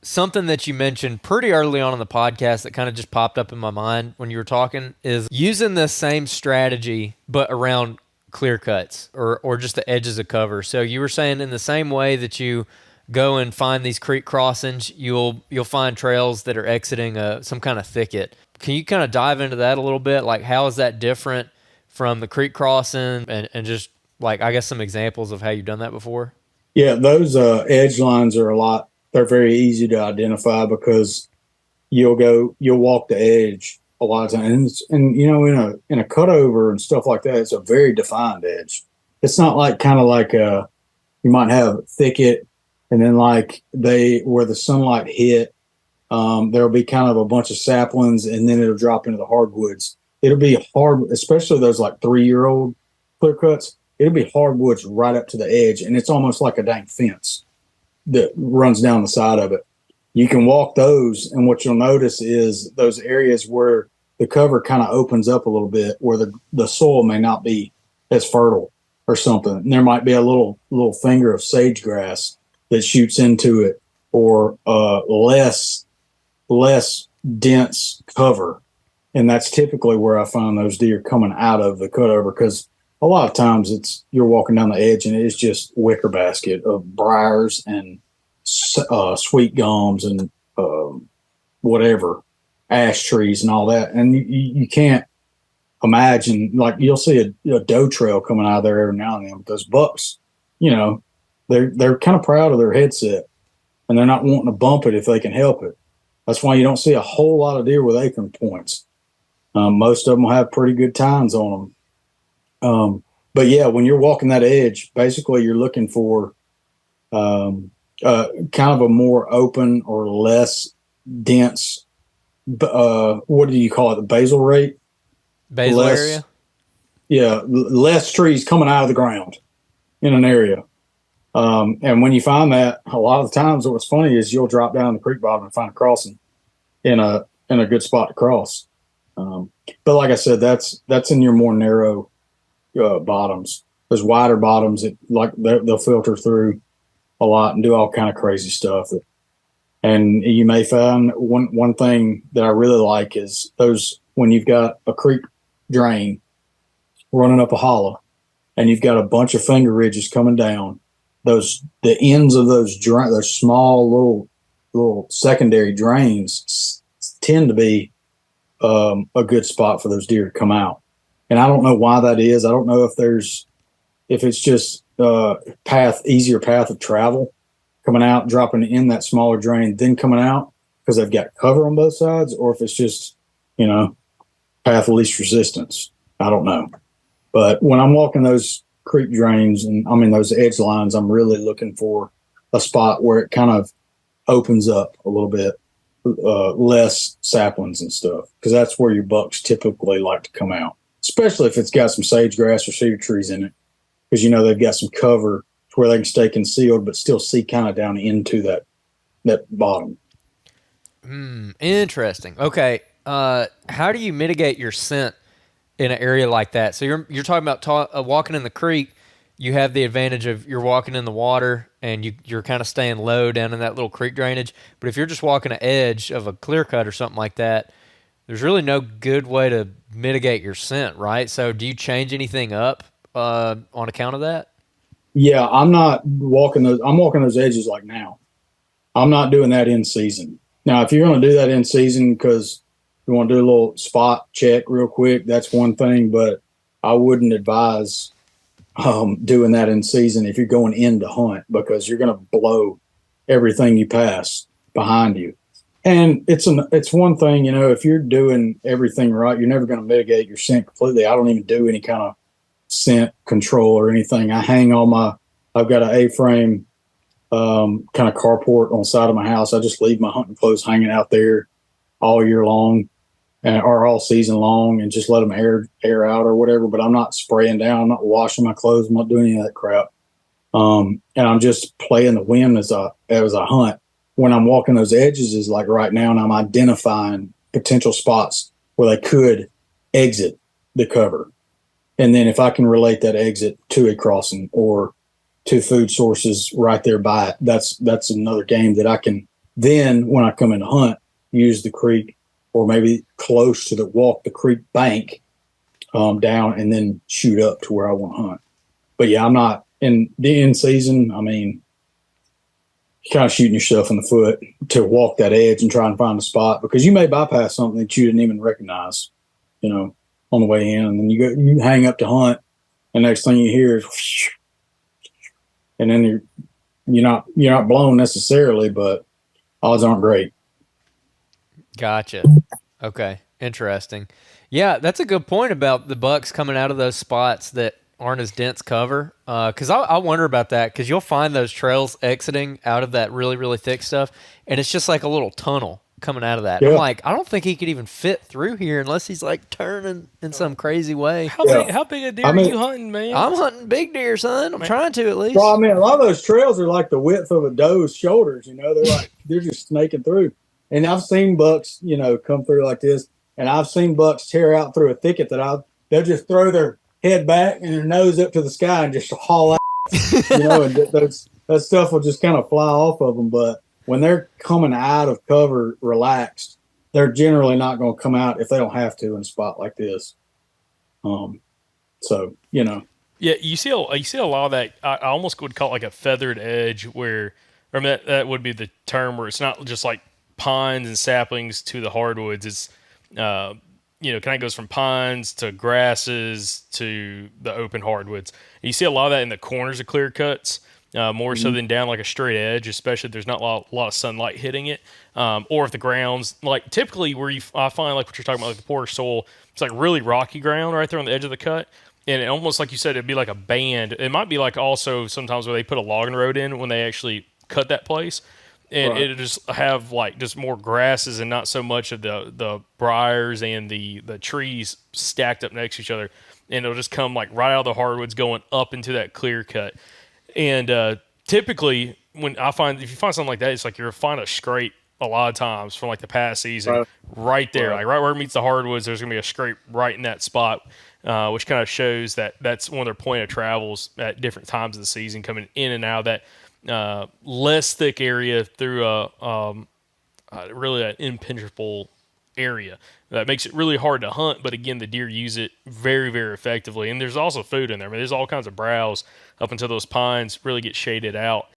something that you mentioned pretty early on in the podcast that kind of just popped up in my mind when you were talking is using the same strategy but around clear cuts or just the edges of cover. So you were saying in the same way that you go and find these creek crossings, you'll find trails that are exiting some kind of thicket. Can you kind of dive into that a little bit? Like how is that different from the creek crossing and just like I guess some examples of how you've done that before? Yeah, those edge lines are they're very easy to identify because you'll walk the edge a lot of times. And in a cutover and stuff like that, it's a very defined edge. It's not like kind of like you might have thicket and then like where the sunlight hit, there'll be kind of a bunch of saplings and then it'll drop into the hardwoods. It'll be hard, especially those like 3-year-old clear cuts. It'll be hardwoods right up to the edge, and it's almost like a dang fence that runs down the side of it. You can walk those, and what you'll notice is those areas where the cover kind of opens up a little bit, where the soil may not be as fertile or something. And there might be a little finger of sage grass that shoots into it, or less dense cover, and that's typically where I find those deer coming out of the cutover because a lot of times you're walking down the edge and it's just wicker basket of briars and sweet gums and whatever ash trees and all that, and you can't imagine like you'll see a doe trail coming out of there every now and then. But those bucks, they're kind of proud of their headset and they're not wanting to bump it if they can help it. That's why you don't see a whole lot of deer with acorn points. Most of them will have pretty good tines on them. But yeah, when you're walking that edge, basically you're looking for kind of a more open or less dense. What do you call it? The basal rate? Basal area? Yeah, less trees coming out of the ground in an area. And when you find that, a lot of the times what's funny is you'll drop down the creek bottom and find a crossing in a good spot to cross. But like I said, that's in your more narrow bottoms. Those wider bottoms that like they'll filter through a lot and do all kind of crazy stuff. And you may find one thing that I really like is those when you've got a creek drain running up a hollow and you've got a bunch of finger ridges coming down. The ends of those small little secondary drains tend to be a good spot for those deer to come out. And I don't know why that is. I don't know if it's just easier path of travel coming out, dropping in that smaller drain, then coming out because they've got cover on both sides, or if it's just, path of least resistance. I don't know. But when I'm walking those creek drains and I'm in those edge lines, I'm really looking for a spot where it kind of opens up a little bit, less saplings and stuff, because that's where your bucks typically like to come out, especially if it's got some sage grass or cedar trees in it, because they've got some cover to where they can stay concealed but still see kind of down into that bottom. Interesting. Okay. How do you mitigate your scent in an area like that? So you're talking about walking in the creek. You have the advantage of you're walking in the water and you're kind of staying low down in that little creek drainage. But if you're just walking an edge of a clear cut or something like that, there's really no good way to mitigate your scent, right? So do you change anything up on account of that? Yeah, I'm not walking those. I'm walking those edges like now. I'm not doing that in season. Now, if you're going to do that in season because you want to do a little spot check real quick, that's one thing. But I wouldn't advise doing that in season if you're going in to hunt, because you're going to blow everything you pass behind you. And it's one thing, if you're doing everything right, you're never going to mitigate your scent completely. I don't even do any kind of scent control or anything. I've got an A-frame kind of carport on the side of my house. I just leave my hunting clothes hanging out there all year long or all season long and just let them air out or whatever. But I'm not spraying down. I'm not washing my clothes. I'm not doing any of that crap. And I'm just playing the wind as I hunt. When I'm walking those edges is like right now, and I'm identifying potential spots where they could exit the cover. And then if I can relate that exit to a crossing or to food sources right there by it, that's another game that I can Then when I come in to hunt, use the creek or maybe close to the creek bank down and then shoot up to where I want to hunt. But yeah, I'm not in the in season. I mean, you're kind of shooting yourself in the foot to walk that edge and try and find a spot because you may bypass something that you didn't even recognize, on the way in. And then you hang up to hunt, and next thing you hear is, whoosh, and then you're not blown necessarily, but odds aren't great. Gotcha. Okay. Interesting. Yeah, that's a good point about the bucks coming out of those spots that aren't as dense cover. Because I wonder about that because you'll find those trails exiting out of that really, really thick stuff, and it's just like a little tunnel coming out of that. I'm Yeah. like, I don't think he could even fit through here unless he's like turning in some crazy way. How big a deer are you hunting, man? I'm hunting big deer, son. I'm trying to at least. Well, I mean, a lot of those trails are like the width of a doe's shoulders. They're just snaking through. And I've seen bucks, come through like this, and I've seen bucks tear out through a thicket they'll just throw their head back and their nose up to the sky and just haul out, and that stuff will just kind of fly off of them. But when they're coming out of cover relaxed, they're generally not going to come out if they don't have to in a spot like this. Yeah, you see a lot of that. I almost would call it like a feathered edge, where, I mean, that would be the term where it's not just like pines and saplings to the hardwoods. It's kind of goes from pines to grasses to the open hardwoods. And you see a lot of that in the corners of clear cuts, more so than down like a straight edge, especially if there's not a lot of sunlight hitting it, or if the ground's like typically where I find like what you're talking about, like the poor soil. It's like really rocky ground right there on the edge of the cut. And it almost like you said, it'd be like a band. It might be like also sometimes where they put a logging road in when they actually cut that place. And it'll just have like just more grasses and not so much of the briars and the trees stacked up next to each other. And it'll just come like right out of the hardwoods going up into that clear cut. And typically if you find something like that, it's like you'll find a scrape a lot of times from like the past season right there. Like right where it meets the hardwoods, there's going to be a scrape right in that spot. Which kind of shows that that's one of their point of travels at different times of the season, coming in and out of that less thick area through really an impenetrable area. That makes it really hard to hunt, but again, the deer use it very, very effectively. And there's also food in there. I mean, there's all kinds of browse up until those pines really get shaded out.